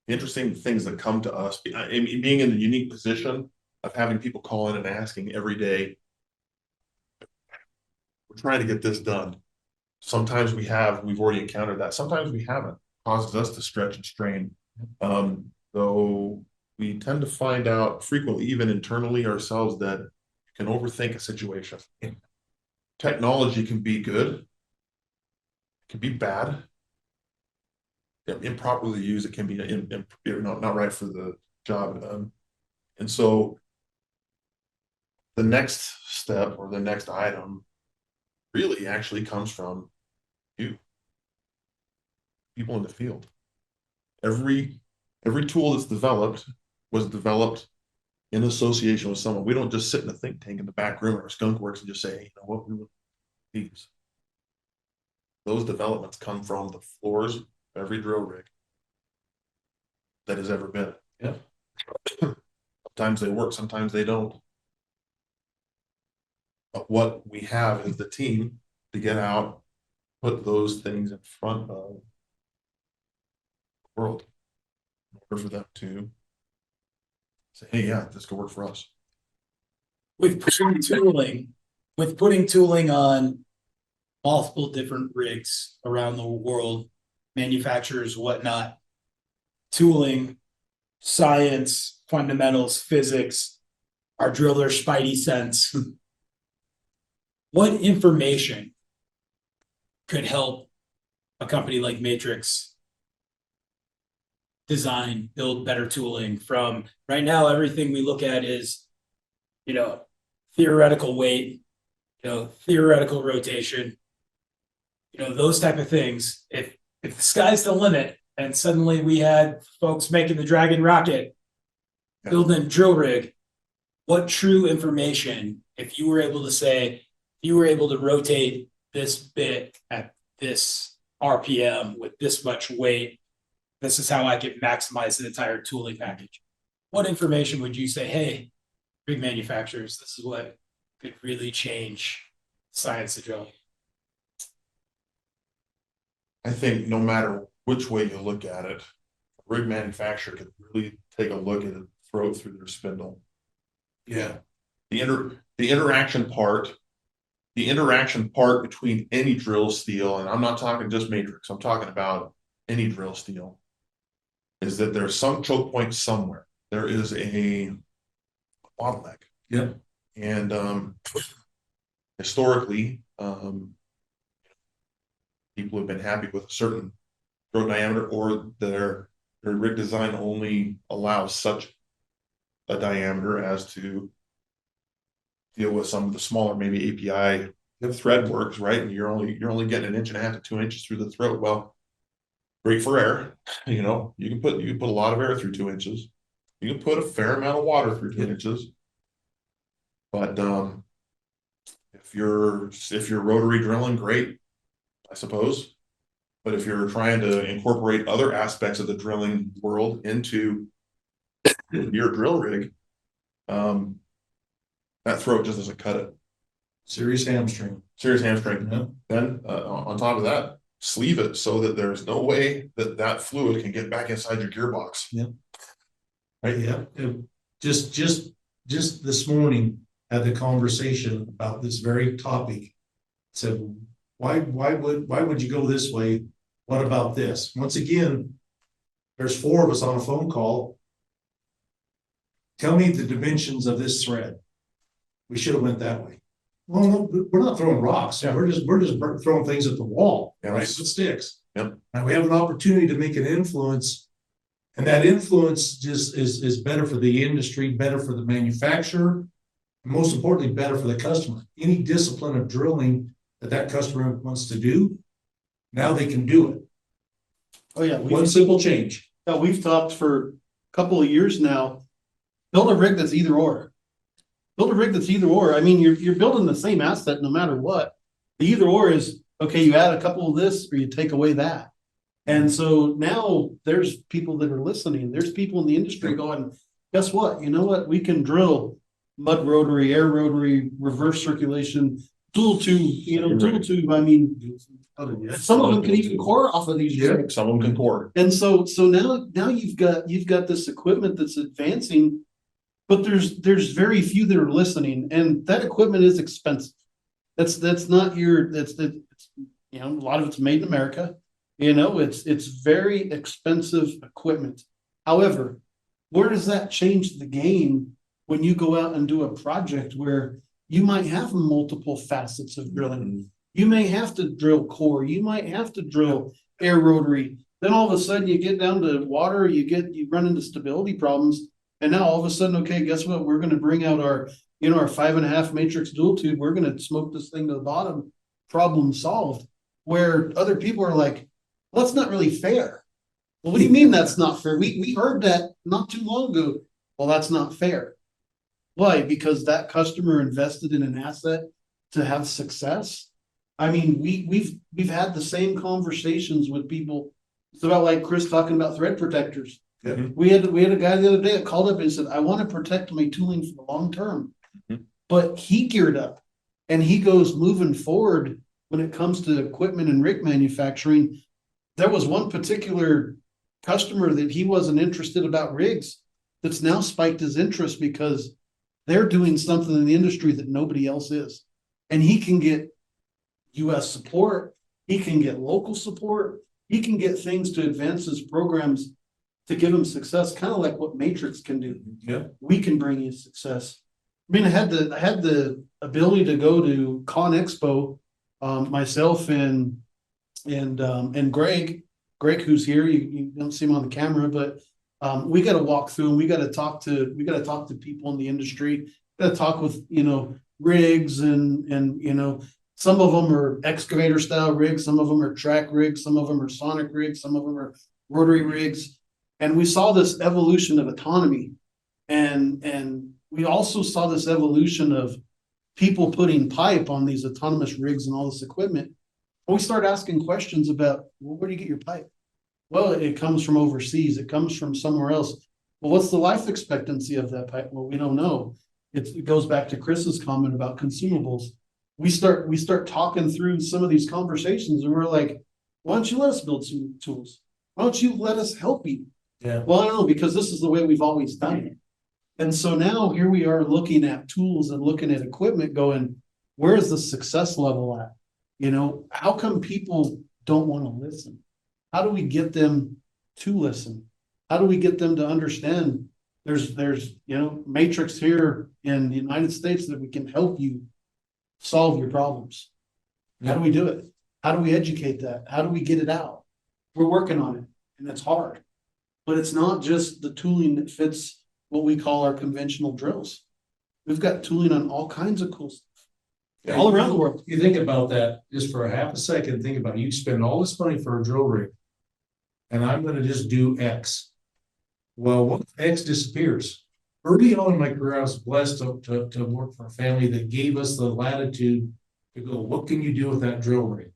interesting things that come to us, being in the unique position of having people call in and asking every day, we're trying to get this done. Sometimes we've already encountered that. Sometimes we haven't. It causes us to stretch and strain. Though we tend to find out frequently, even internally ourselves, that you can overthink a situation. Technology can be good, it can be bad. improperly used, it can be not right for the job. And so the next step or the next item really actually comes from you, people in the field. Every tool that's developed was developed in association with someone. We don't just sit in a think tank in the back room or skunk works and just say, hey, you know what, we want these. Those developments come from the floors of every drill rig that has ever been. Yeah. Sometimes they work, sometimes they don't. But what we have is the team to get out, put those things in front of the world in order for them to say, hey, yeah, this could work for us. With putting tooling on multiple different rigs around the world, manufacturers, whatnot, tooling, science, fundamentals, physics, our driller spidey sense. What information could help a company like Matrix design, build better tooling? From right now, everything we look at is, theoretical weight, theoretical rotation, those type of things. If the sky's the limit and suddenly we had folks making the Dragon rocket, building a drill rig, what true information, if you were able to say, you were able to rotate this bit at this RPM with this much weight, this is how I could maximize the entire tooling package. What information would you say, hey, rig manufacturers, this is what could really change science of drilling? I think no matter which way you look at it, a rig manufacturer could really take a look at it, throw it through their spindle. Yeah. The interaction part between any drill steel, and I'm not talking just Matrix, I'm talking about any drill steel, is that there's some choke point somewhere. There is a bottleneck. Yep. And historically, people have been happy with a certain throat diameter, or their rig design only allows such a diameter as to deal with some of the smaller, maybe API thread works, right? And you're only getting 1.5 inches to 2 inches through the throat. Well, great for air. You can put a lot of air through 2 inches. You can put a fair amount of water through 2 inches. But if you're rotary drilling, great, I suppose. But if you're trying to incorporate other aspects of the drilling world into your drill rig, that throat just doesn't cut it. Serious hamstring. Yeah. Then on top of that, sleeve it so that there's no way that fluid can get back inside your gearbox. Yeah. Right. Yeah. Just this morning had the conversation about this very topic. Said, why would you go this way? What about this? Once again, there's 4 of us on a phone call. Tell me the dimensions of this thread. We should have went that way. Well, no, we're not throwing rocks. Yeah. We're just throwing things at the wall, Yeah, right? With sticks. Yep. And we have an opportunity to make an influence, and that influence just is better for the industry, better for the manufacturer, and most importantly, better for the customer. Any discipline of drilling that customer wants to do, now they can do it. Oh, yeah. One simple change. Yeah, we've talked for a couple of years now. Build a rig that's either or. Build a rig that's either or. I mean, you're building the same asset no matter what. The either or is, okay, you add a couple of this or you take away that. And so now there's people that are listening. There's people in the industry going, guess what? You know what? We can drill mud rotary, air rotary, reverse circulation, dual tube, dual tube. I mean, some of them can even core off of these rigs. Some of them can core. And so now you've got this equipment that's advancing, but there's very few that are listening, and that equipment is expensive. That's not a lot of it's made in America. It's very expensive equipment. However, where does that change the game when you go out and do a project where you might have multiple facets of drilling? You may have to drill core. You might have to drill air rotary. Then all of a sudden you get down to water, you run into stability problems. And now all of a sudden, okay, guess what? We're gonna bring out our 5.5 matrix dual tube. We're gonna smoke this thing to the bottom. Problem solved. Where other people are like, well, that's not really fair. Well, what do you mean that's not fair? We heard that not too long ago. Well, that's not fair. Why? Because that customer invested in an asset to have success. I mean, we've had the same conversations with people. It's about like Chris talking about thread protectors. Yeah. We had a guy the other day that called up and said, I want to protect my tooling for the long term. But he geared up and he goes moving forward when it comes to equipment and rig manufacturing. There was one particular customer that he wasn't interested about rigs that's now spiked his interest because they're doing something in the industry that nobody else is. And he can get US support, he can get local support, he can get things to advance his programs to give him success, kind of like what Matrix can do. Yeah. We can bring you success. I mean, I had the ability to go to Con Expo, myself and Greg, who's here. You don't see him on the camera, but we got to walk through and we got to talk to people in the industry. Got to talk with rigs and some of them are excavator style rigs, some of them are track rigs, some of them are sonic rigs, some of them are rotary rigs, and we saw this evolution of autonomy, and we also saw this evolution of people putting pipe on these autonomous rigs and all this equipment. And we start asking questions about, well, where do you get your pipe? Well, it comes from overseas. It comes from somewhere else. Well, what's the life expectancy of that pipe? Well, we don't know. It goes back to Chris's comment about consumables. We start talking through some of these conversations and we're like, why don't you let us build some tools? Why don't you let us help you? Yeah. Well, I don't know, because this is the way we've always done it. And so now here we are looking at tools and looking at equipment going, where is the success level at? How come people don't want to listen? How do we get them to listen? How do we get them to understand there's Matrix here in the United States that we can help you solve your problems? How do we do it? How do we educate that? How do we get it out? We're working on it, and it's hard. But it's not just the tooling that fits what we call our conventional drills. We've got tooling on all kinds of cool stuff all around the world. You think about that just for a half a second. Think about it. You spend all this money for a drill rig, and I'm going to just do X. Well, what if X disappears? Early on in my career, I was blessed to work for a family that gave us the latitude to go, what can you do with that drill rig?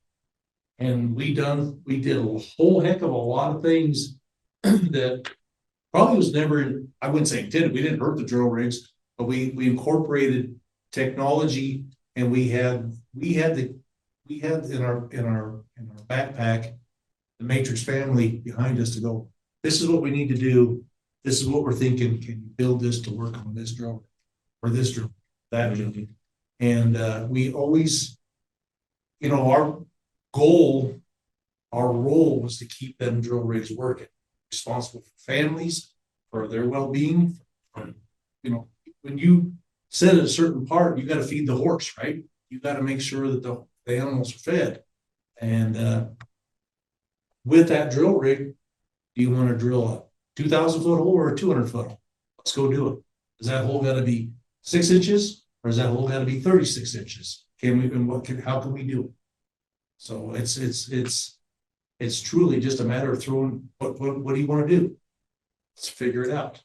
And we did a whole heck of a lot of things that probably was never, I wouldn't say intended. We didn't hurt the drill rigs, but we incorporated technology, and we had in our backpack the Matrix family behind us to go, this is what we need to do. This is what we're thinking. Can you build this to work on this drill or this drill, that drill? And we always, our role was to keep them drill rigs working, responsible for families, for their well-being. When you set a certain part, you got to feed the horse, right? You got to make sure that the animals are fed. And with that drill rig, do you want to drill a 2,000-foot hole or a 200-foot hole? Let's go do it. Does that hole got to be 6 inches, or does that hole got to be 36 inches? How can we do it? So it's truly just a matter of throwing, what do you want to do? Let's figure it out.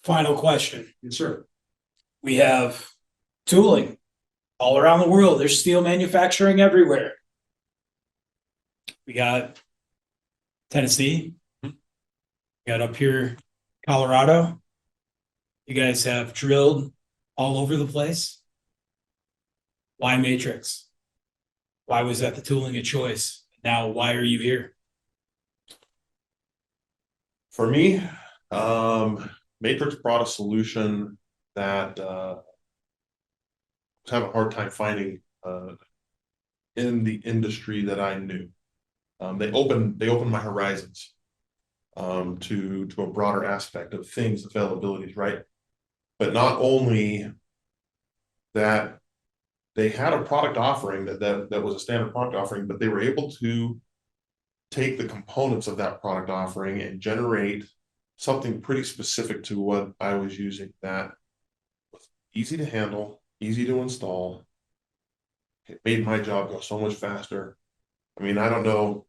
Final question. Yes, sir. We have tooling all around the world. There's steel manufacturing everywhere. We got Tennessee. We got up here, Colorado. You guys have drilled all over the place. Why Matrix? Why was that the tooling of choice? Now, why are you here? For me, Matrix brought a solution that I was having a hard time finding in the industry that I knew. They opened my horizons to a broader aspect of things, availabilities, right? But not only that, they had a product offering that was a standard product offering, but they were able to take the components of that product offering and generate something pretty specific to what I was using that was easy to handle, easy to install. It made my job go so much faster. I mean, I don't know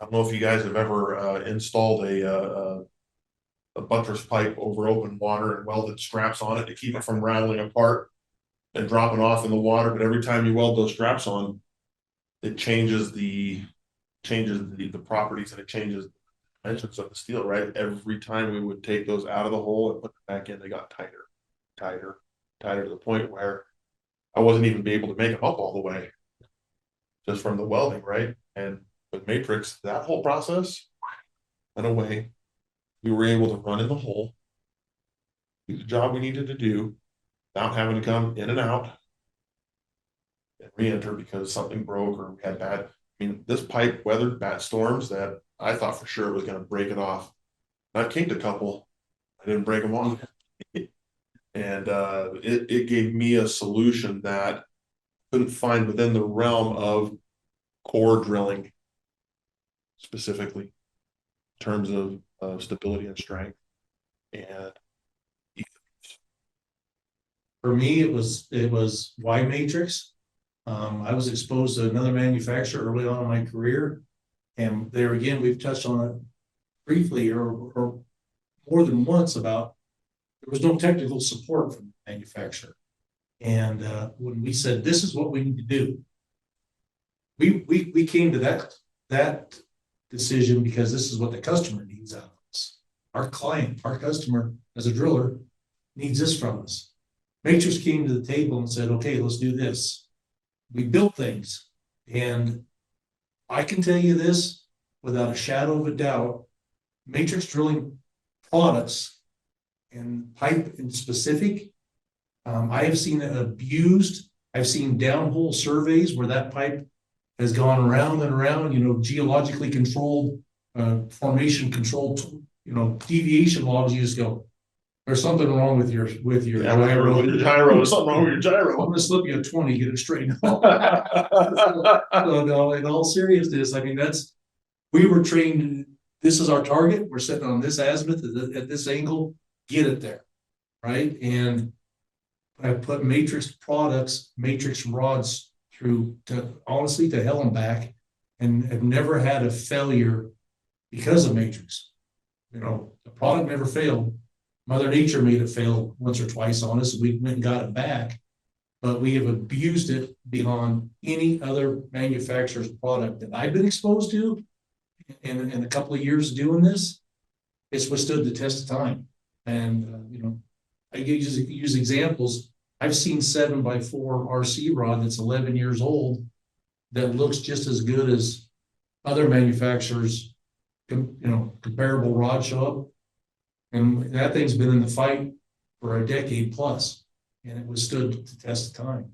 if you guys have ever installed a buttress pipe over open water and welded straps on it to keep it from rattling apart and dropping off in the water. But every time you weld those straps on, it changes the properties, and it changes the dimensions of the steel, right? Every time we would take those out of the hole and put them back in, they got tighter, tighter, tighter, to the point where I wasn't even able to make them up all the way just from the welding, right? And with Matrix, that whole process went away. We were able to run in the hole, do the job we needed to do without having to come in and out and re-enter because something broke or we had bad. I mean, this pipe weathered bad storms that I thought for sure it was going to break it off. I've kinked a couple, I didn't break them off. And it gave me a solution that I couldn't find within the realm of core drilling, specifically in terms of stability and strength. And For me, it was Y Matrix. I was exposed to another manufacturer early on in my career, and there again, we've touched on it briefly or more than once about there was no technical support from the manufacturer. And when we said this is what we need to do, we came to that decision because this is what the customer needs out of us. Our client, our customer, as a driller, needs this from us. Matrix came to the table and said, okay, let's do this. We built things. And I can tell you this without a shadow of a doubt, Matrix drilling products and pipe in specific, I have seen it abused. I've seen downhole surveys where that pipe has gone around and around, geologically controlled, formation controlled, deviation logs. You just go, there's something wrong with your gyro. With your gyro, there's something wrong with your gyro. I'm gonna slip you a 20, get it straightened out. So, no, in all seriousness, I mean, we were trained, this is our target, we're sitting on this azimuth at this angle, get it there, right? And I put Matrix products, Matrix rods through honestly to hell and back, and have never had a failure because of Matrix. The product never failed. Mother Nature made it fail once or twice on us, and we went and got it back. But we have abused it beyond any other manufacturer's product that I've been exposed to in a couple of years doing this. It's withstood the test of time. And, I use examples. I've seen 7x4 RC rod that's 11 years old that looks just as good as other manufacturers, comparable rod show up. And that thing's been in the fight for a decade plus, and it withstood the test of time.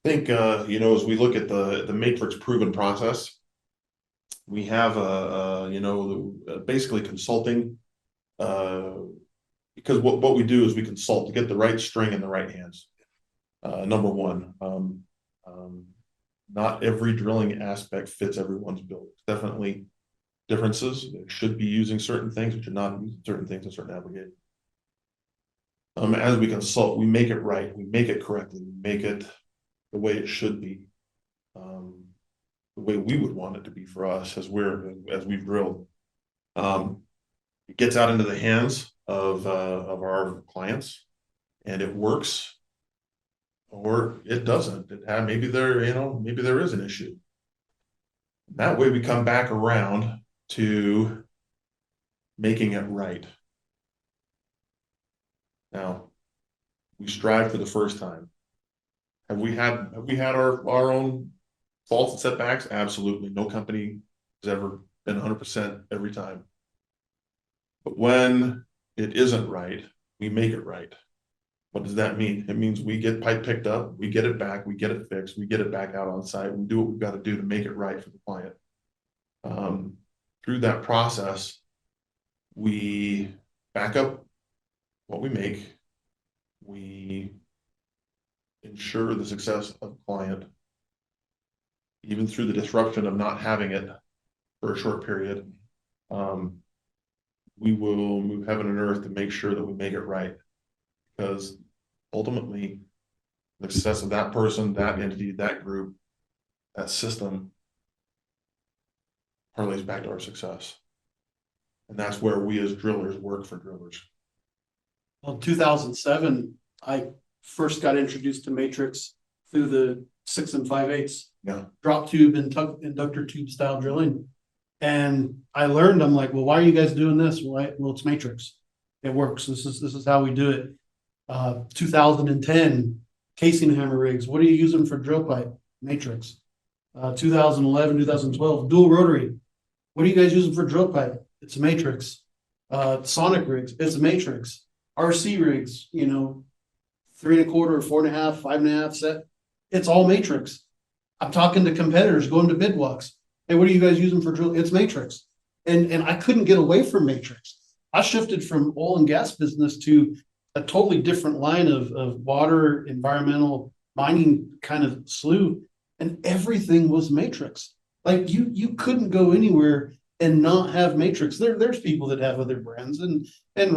I think, as we look at the Matrix proven process, we have basically consulting, because what we do is we consult to get the right string in the right hands. Number one, not every drilling aspect fits everyone's build. Definitely differences. They should be using certain things, but you're not using certain things in certain applications. As we consult, we make it right, we make it correctly, we make it the way it should be, the way we would want it to be for us as we've drilled. It gets out into the hands of our clients, and it works, or it doesn't. Maybe there is an issue. That way, we come back around to making it right. Now, we strive for the first time. Have we had our own faults and setbacks? Absolutely. No company has ever been 100% every time. But when it isn't right, we make it right. What does that mean? It means we get pipe picked up, we get it back, we get it fixed, we get it back out on site, we do what we've got to do to make it right for the client. Through that process, we back up what we make, we ensure the success of the client, even through the disruption of not having it for a short period. We will move heaven and earth to make sure that we make it right, because ultimately the success of that person, that entity, that group, that system parlays back to our success. And that's where we as drillers work for drillers. Well, 2007, I first got introduced to Matrix through the 6 5/8 Yeah. drop tube and inductor tube style drilling. And I learned, I'm like, well, why are you guys doing this? Well, it's Matrix. It works. This is how we do it. 2010, casing hammer rigs. What are you using for drill pipe? Matrix. 2011, 2012, dual rotary. What are you guys using for drill pipe? It's Matrix. Sonic rigs. It's Matrix. RC rigs, 3 1/4, 4 1/2, 5 1/2 set. It's all Matrix. I'm talking to competitors, going to bid walks. Hey, what are you guys using for drill? It's Matrix. And I couldn't get away from Matrix. I shifted from oil and gas business to a totally different line of water, environmental, mining kind of slew, and everything was Matrix. Like you couldn't go anywhere and not have Matrix. There's people that have other brands, and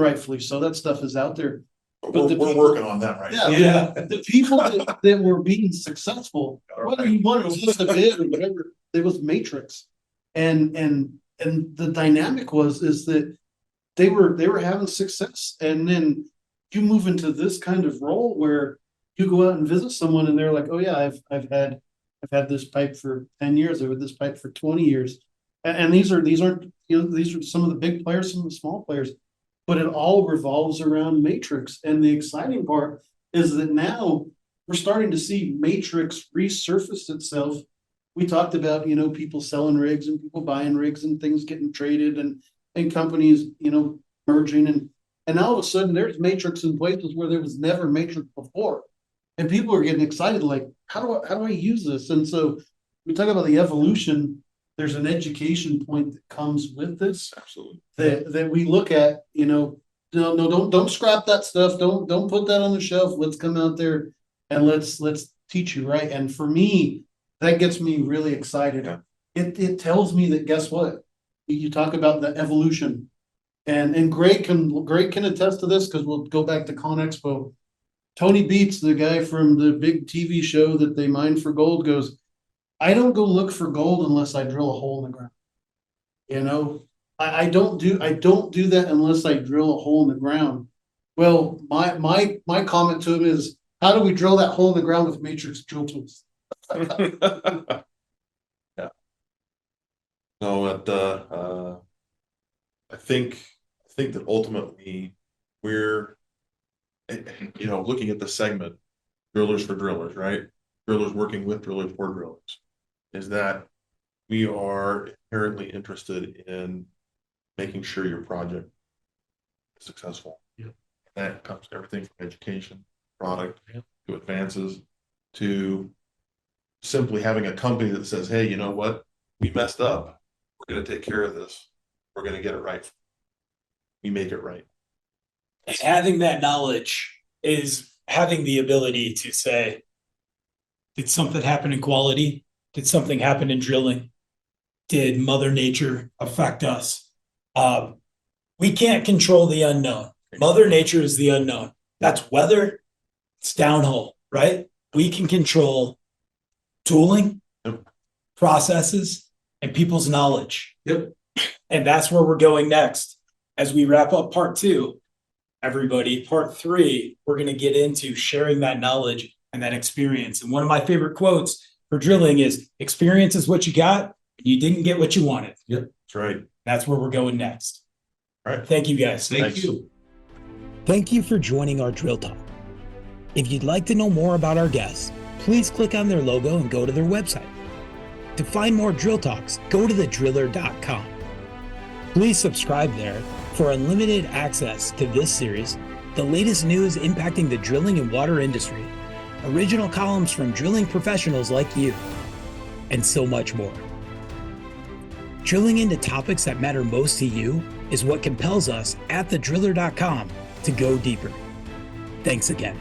rightfully so. That stuff is out there. But we're working on that right now. Yeah. The people that were being successful, whether you wanted to list a bid or whatever, it was Matrix. And the dynamic is that they were having success. And then you move into this kind of role where you go out and visit someone and they're like, oh yeah, I've had this pipe for 10 years, I've had this pipe for 20 years. And these aren't, these are some of the big players, some of the small players. But it all revolves around Matrix. And the exciting part is that now we're starting to see Matrix resurface itself. We talked about, people selling rigs and people buying rigs and things getting traded and companies, merging. And now all of a sudden there's Matrix in places where there was never Matrix before. And people are getting excited, like, how do I use this? And so we talk about the evolution. There's an education point that comes with this. Absolutely. That we look at, no, don't scrap that stuff. Don't put that on the shelf. Let's come out there and let's teach you, right? And for me, that gets me really excited. Yeah. It tells me that, guess what? You talk about the evolution, and Greg can attest to this, because we'll go back to Con Expo. Tony Beats, the guy from the big TV show that they mine for gold, goes, I don't go look for gold unless I drill a hole in the ground. I don't do that unless I drill a hole in the ground. Well, my comment to him is, how do we drill that hole in the ground with Matrix drill tools? Yeah. No, I think that ultimately we're, looking at the segment, drillers for drillers, right? Drillers working with drillers for drillers, is that we are inherently interested in making sure your project is successful. Yeah. That comes to everything from education, product, to advances, to simply having a company that says, hey, you know what? We messed up. We're going to take care of this. We're going to get it right. We make it right. And having that knowledge is having the ability to say, did something happen in quality? Did something happen in drilling? Did Mother Nature affect us? We can't control the unknown. Mother Nature is the unknown. That's weather. It's downhole, right? We can control tooling, processes, and people's knowledge. Yep. And that's where we're going next. As we wrap up part 2, everybody, part 3, we're going to get into sharing that knowledge and that experience. And one of my favorite quotes for drilling is, experience is what you got. You didn't get what you wanted. Yep. That's right. That's where we're going next. All right. Thank you, guys. Thank you. Thank you for joining our Drill Talk. If you'd like to know more about our guests, please click on their logo and go to their website. To find more Drill Talks, go to thedriller.com. Please subscribe there for unlimited access to this series, the latest news impacting the drilling and water industry, original columns from drilling professionals like you, and so much more. Drilling into topics that matter most to you is what compels us at thedriller.com to go deeper. Thanks again.